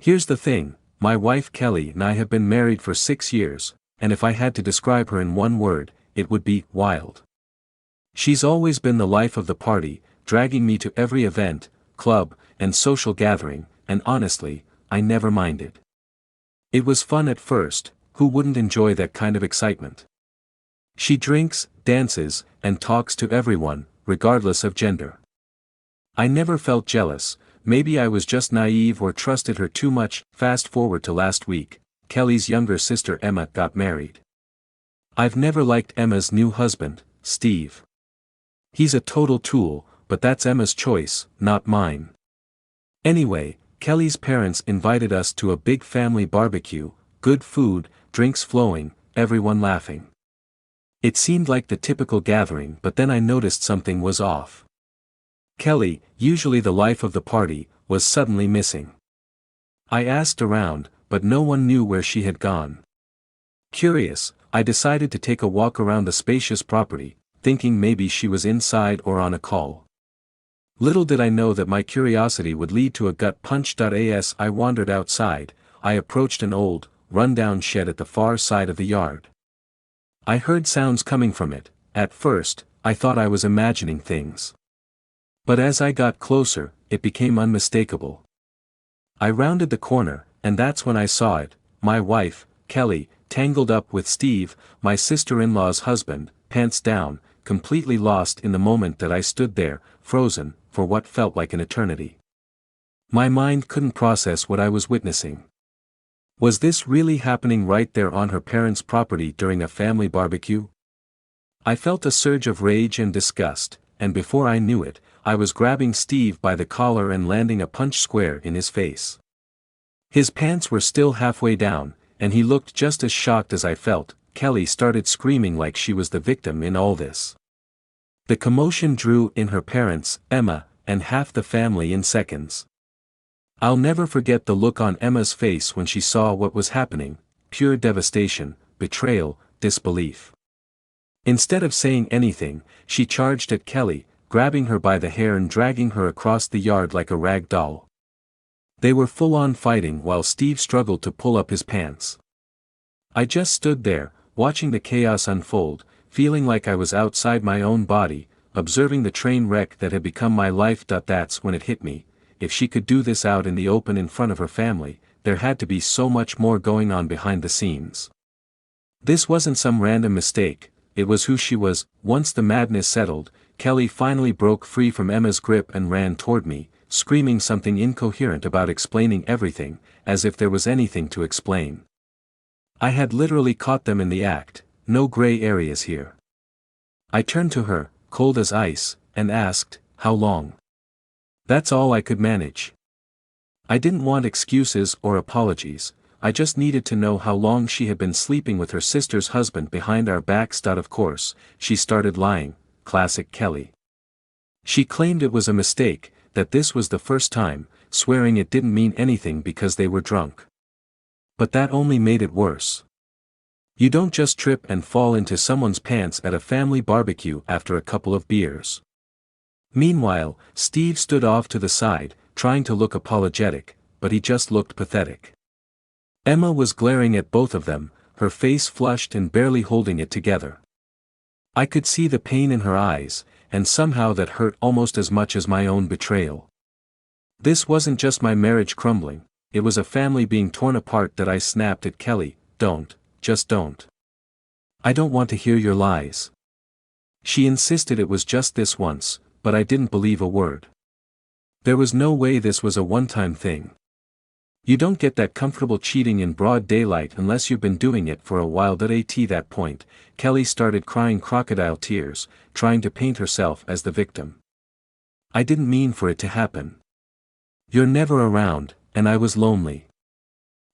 Here's the thing, my wife Kelly and I have been married for 6 years, and if I had to describe her in one word, it would be wild. She's always been the life of the party, dragging me to every event, club, and social gathering, and honestly, I never minded. It was fun at first, who wouldn't enjoy that kind of excitement? She drinks, dances, and talks to everyone, regardless of gender. I never felt jealous, maybe I was just naive or trusted her too much. Fast forward to last week, Kelly's younger sister Emma got married. I've never liked Emma's new husband, Steve. He's a total tool, but that's Emma's choice, not mine. Anyway, Kelly's parents invited us to a big family barbecue, good food, drinks flowing, everyone laughing. It seemed like the typical gathering, but then I noticed something was off. Kelly, usually the life of the party, was suddenly missing. I asked around, but no one knew where she had gone. Curious, I decided to take a walk around the spacious property, thinking maybe she was inside or on a call. Little did I know that my curiosity would lead to a gut punch. As I wandered outside, I approached an old, run-down shed at the far side of the yard. I heard sounds coming from it. At first, I thought I was imagining things. But as I got closer, it became unmistakable. I rounded the corner, and that's when I saw it, my wife, Kelly, tangled up with Steve, my sister-in-law's husband, pants down, completely lost in the moment that I stood there, frozen, for what felt like an eternity. My mind couldn't process what I was witnessing. Was this really happening right there on her parents' property during a family barbecue? I felt a surge of rage and disgust, and before I knew it, I was grabbing Steve by the collar and landing a punch square in his face. His pants were still halfway down, and he looked just as shocked as I felt. Kelly started screaming like she was the victim in all this. The commotion drew in her parents, Emma, and half the family in seconds. I'll never forget the look on Emma's face when she saw what was happening, pure devastation, betrayal, disbelief. Instead of saying anything, she charged at Kelly, grabbing her by the hair and dragging her across the yard like a rag doll. They were full-on fighting while Steve struggled to pull up his pants. I just stood there, watching the chaos unfold, feeling like I was outside my own body, observing the train wreck that had become my life. That's when it hit me. If she could do this out in the open in front of her family, there had to be so much more going on behind the scenes. This wasn't some random mistake, it was who she was. Once the madness settled, Kelly finally broke free from Emma's grip and ran toward me, screaming something incoherent about explaining everything, as if there was anything to explain. I had literally caught them in the act, no gray areas here. I turned to her, cold as ice, and asked, "How long?" That's all I could manage. I didn't want excuses or apologies, I just needed to know how long she had been sleeping with her sister's husband behind our backs. Of course, she started lying, classic Kelly. She claimed it was a mistake, that this was the first time, swearing it didn't mean anything because they were drunk. But that only made it worse. You don't just trip and fall into someone's pants at a family barbecue after a couple of beers. Meanwhile, Steve stood off to the side, trying to look apologetic, but he just looked pathetic. Emma was glaring at both of them, her face flushed and barely holding it together. I could see the pain in her eyes, and somehow that hurt almost as much as my own betrayal. This wasn't just my marriage crumbling, it was a family being torn apart. I snapped at Kelly, just don't. I don't want to hear your lies. She insisted it was just this once, but I didn't believe a word. There was no way this was a one-time thing. You don't get that comfortable cheating in broad daylight unless you've been doing it for a while. At that point, Kelly started crying crocodile tears, trying to paint herself as the victim. I didn't mean for it to happen. You're never around, and I was lonely.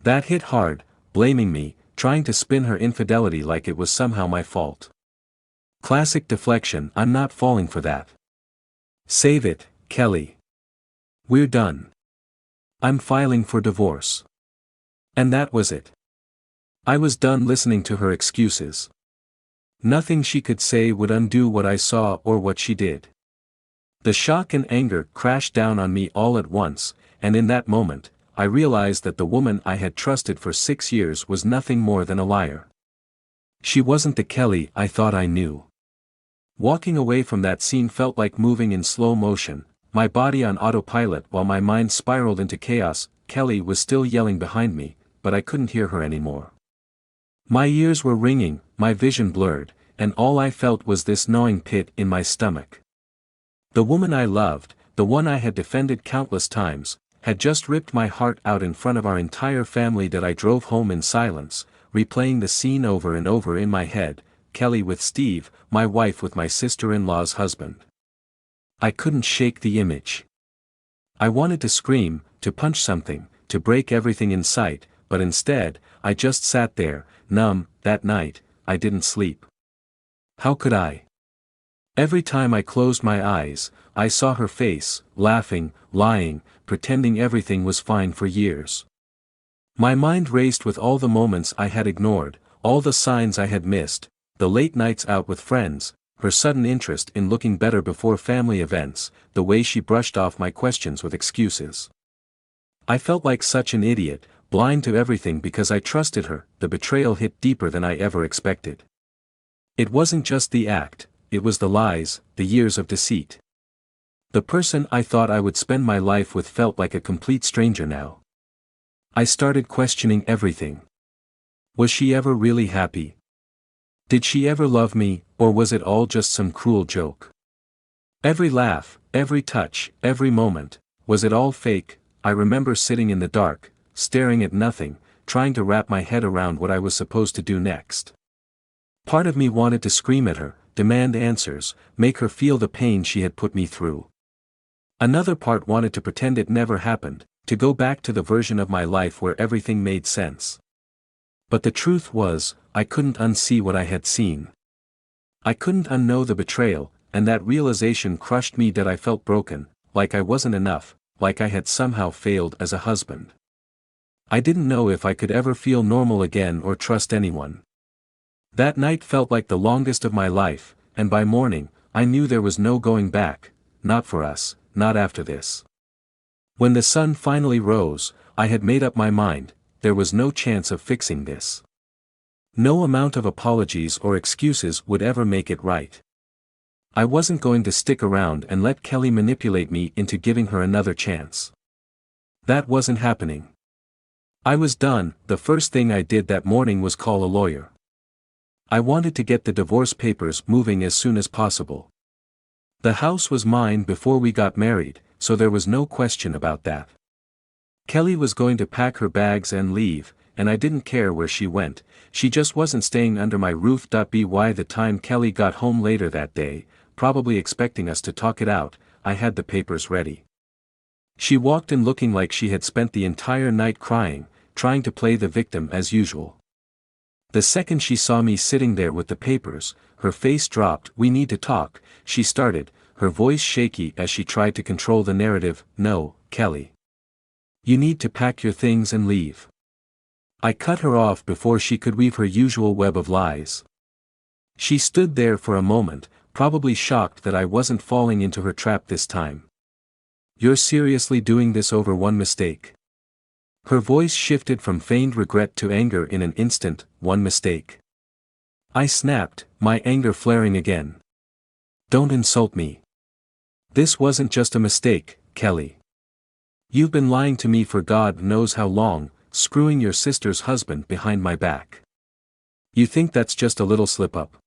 That hit hard, blaming me, trying to spin her infidelity like it was somehow my fault. Classic deflection. I'm not falling for that. Save it, Kelly. We're done. I'm filing for divorce. And that was it. I was done listening to her excuses. Nothing she could say would undo what I saw or what she did. The shock and anger crashed down on me all at once, and in that moment, I realized that the woman I had trusted for 6 years was nothing more than a liar. She wasn't the Kelly I thought I knew. Walking away from that scene felt like moving in slow motion, my body on autopilot while my mind spiraled into chaos. Kelly was still yelling behind me, but I couldn't hear her anymore. My ears were ringing, my vision blurred, and all I felt was this gnawing pit in my stomach. The woman I loved, the one I had defended countless times, had just ripped my heart out in front of our entire family. That I drove home in silence, replaying the scene over and over in my head, Kelly with Steve, my wife with my sister-in-law's husband. I couldn't shake the image. I wanted to scream, to punch something, to break everything in sight, but instead, I just sat there, numb. That night, I didn't sleep. How could I? Every time I closed my eyes, I saw her face, laughing, lying, pretending everything was fine for years. My mind raced with all the moments I had ignored, all the signs I had missed, the late nights out with friends, her sudden interest in looking better before family events, the way she brushed off my questions with excuses. I felt like such an idiot, blind to everything because I trusted her. The betrayal hit deeper than I ever expected. It wasn't just the act, it was the lies, the years of deceit. The person I thought I would spend my life with felt like a complete stranger now. I started questioning everything. Was she ever really happy? Did she ever love me, or was it all just some cruel joke? Every laugh, every touch, every moment, was it all fake? I remember sitting in the dark, staring at nothing, trying to wrap my head around what I was supposed to do next. Part of me wanted to scream at her, demand answers, make her feel the pain she had put me through. Another part wanted to pretend it never happened, to go back to the version of my life where everything made sense. But the truth was, I couldn't unsee what I had seen. I couldn't unknow the betrayal, and that realization crushed me. That I felt broken, like I wasn't enough, like I had somehow failed as a husband. I didn't know if I could ever feel normal again or trust anyone. That night felt like the longest of my life, and by morning, I knew there was no going back, not for us, not after this. When the sun finally rose, I had made up my mind, there was no chance of fixing this. No amount of apologies or excuses would ever make it right. I wasn't going to stick around and let Kelly manipulate me into giving her another chance. That wasn't happening. I was done. The first thing I did that morning was call a lawyer. I wanted to get the divorce papers moving as soon as possible. The house was mine before we got married, so there was no question about that. Kelly was going to pack her bags and leave, and I didn't care where she went. She just wasn't staying under my roof. By the time Kelly got home later that day, probably expecting us to talk it out, I had the papers ready. She walked in looking like she had spent the entire night crying, trying to play the victim as usual. The second she saw me sitting there with the papers, her face dropped. "We need to talk," she started, her voice shaky as she tried to control the narrative. "No, Kelly. You need to pack your things and leave." I cut her off before she could weave her usual web of lies. She stood there for a moment, probably shocked that I wasn't falling into her trap this time. "You're seriously doing this over one mistake?" Her voice shifted from feigned regret to anger in an instant. "One mistake?" I snapped, my anger flaring again. "Don't insult me. This wasn't just a mistake, Kelly. You've been lying to me for God knows how long, screwing your sister's husband behind my back. You think that's just a little slip-up?"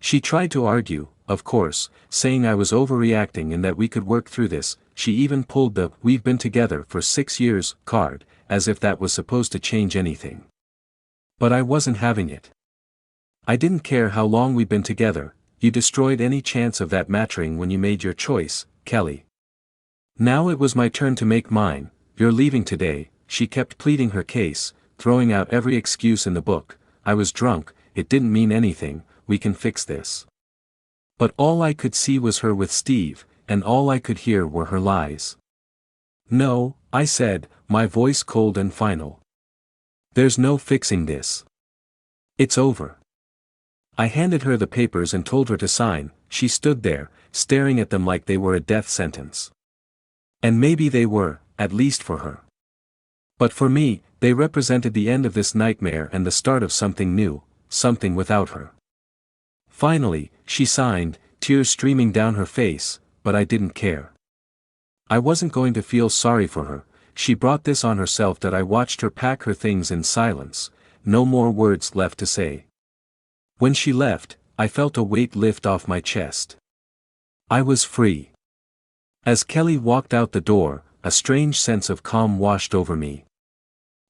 She tried to argue, of course, saying I was overreacting and that we could work through this. She even pulled the "we've been together for 6 years" card, as if that was supposed to change anything. But I wasn't having it. I didn't care how long we'd been together. You destroyed any chance of that mattering when you made your choice, Kelly. Now it was my turn to make mine. "You're leaving today," she kept pleading her case, throwing out every excuse in the book. I was drunk, it didn't mean anything. "We can fix this." But all I could see was her with Steve, and all I could hear were her lies. "No," I said, my voice cold and final. "There's no fixing this. It's over." I handed her the papers and told her to sign. She stood there, staring at them like they were a death sentence. And maybe they were, at least for her. But for me, they represented the end of this nightmare and the start of something new, something without her. Finally, she signed, tears streaming down her face, but I didn't care. I wasn't going to feel sorry for her. She brought this on herself that I watched her pack her things in silence, no more words left to say. When she left, I felt a weight lift off my chest. I was free. As Kelly walked out the door, a strange sense of calm washed over me.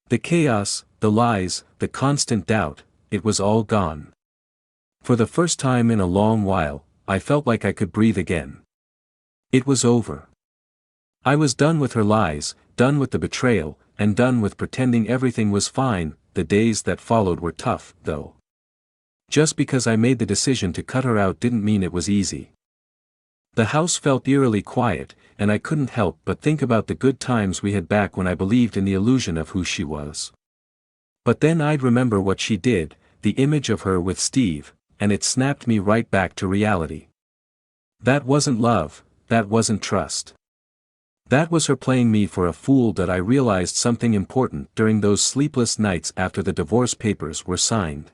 The chaos, the lies, the constant doubt, it was all gone. For the first time in a long while, I felt like I could breathe again. It was over. I was done with her lies, done with the betrayal, and done with pretending everything was fine. The days that followed were tough, though. Just because I made the decision to cut her out didn't mean it was easy. The house felt eerily quiet, and I couldn't help but think about the good times we had back when I believed in the illusion of who she was. But then I'd remember what she did, the image of her with Steve, and it snapped me right back to reality. That wasn't love, that wasn't trust. That was her playing me for a fool. That I realized something important during those sleepless nights after the divorce papers were signed.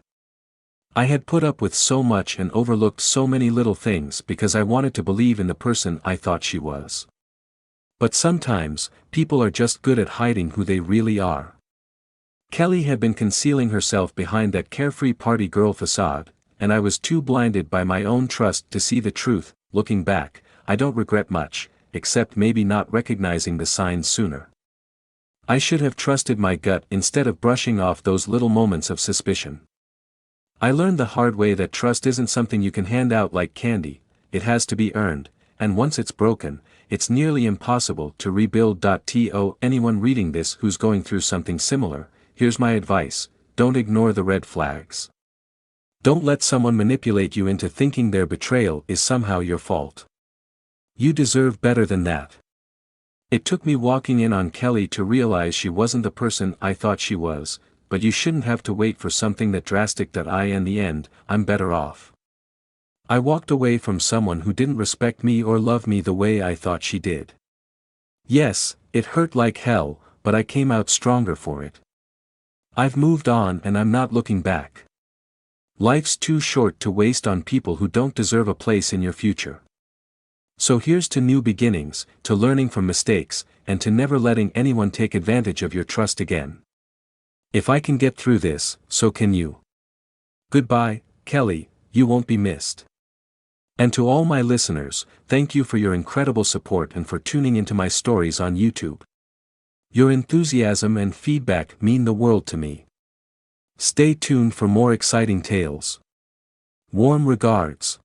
I had put up with so much and overlooked so many little things because I wanted to believe in the person I thought she was. But sometimes, people are just good at hiding who they really are. Kelly had been concealing herself behind that carefree party girl facade, and I was too blinded by my own trust to see the truth. Looking back, I don't regret much, except maybe not recognizing the signs sooner. I should have trusted my gut instead of brushing off those little moments of suspicion. I learned the hard way that trust isn't something you can hand out like candy, it has to be earned, and once it's broken, it's nearly impossible to rebuild. To anyone reading this who's going through something similar, here's my advice: don't ignore the red flags. Don't let someone manipulate you into thinking their betrayal is somehow your fault. You deserve better than that. It took me walking in on Kelly to realize she wasn't the person I thought she was, but you shouldn't have to wait for something that drastic. In the end, I'm better off. I walked away from someone who didn't respect me or love me the way I thought she did. Yes, it hurt like hell, but I came out stronger for it. I've moved on and I'm not looking back. Life's too short to waste on people who don't deserve a place in your future. So here's to new beginnings, to learning from mistakes, and to never letting anyone take advantage of your trust again. If I can get through this, so can you. Goodbye, Kelly, you won't be missed. And to all my listeners, thank you for your incredible support and for tuning into my stories on YouTube. Your enthusiasm and feedback mean the world to me. Stay tuned for more exciting tales. Warm regards.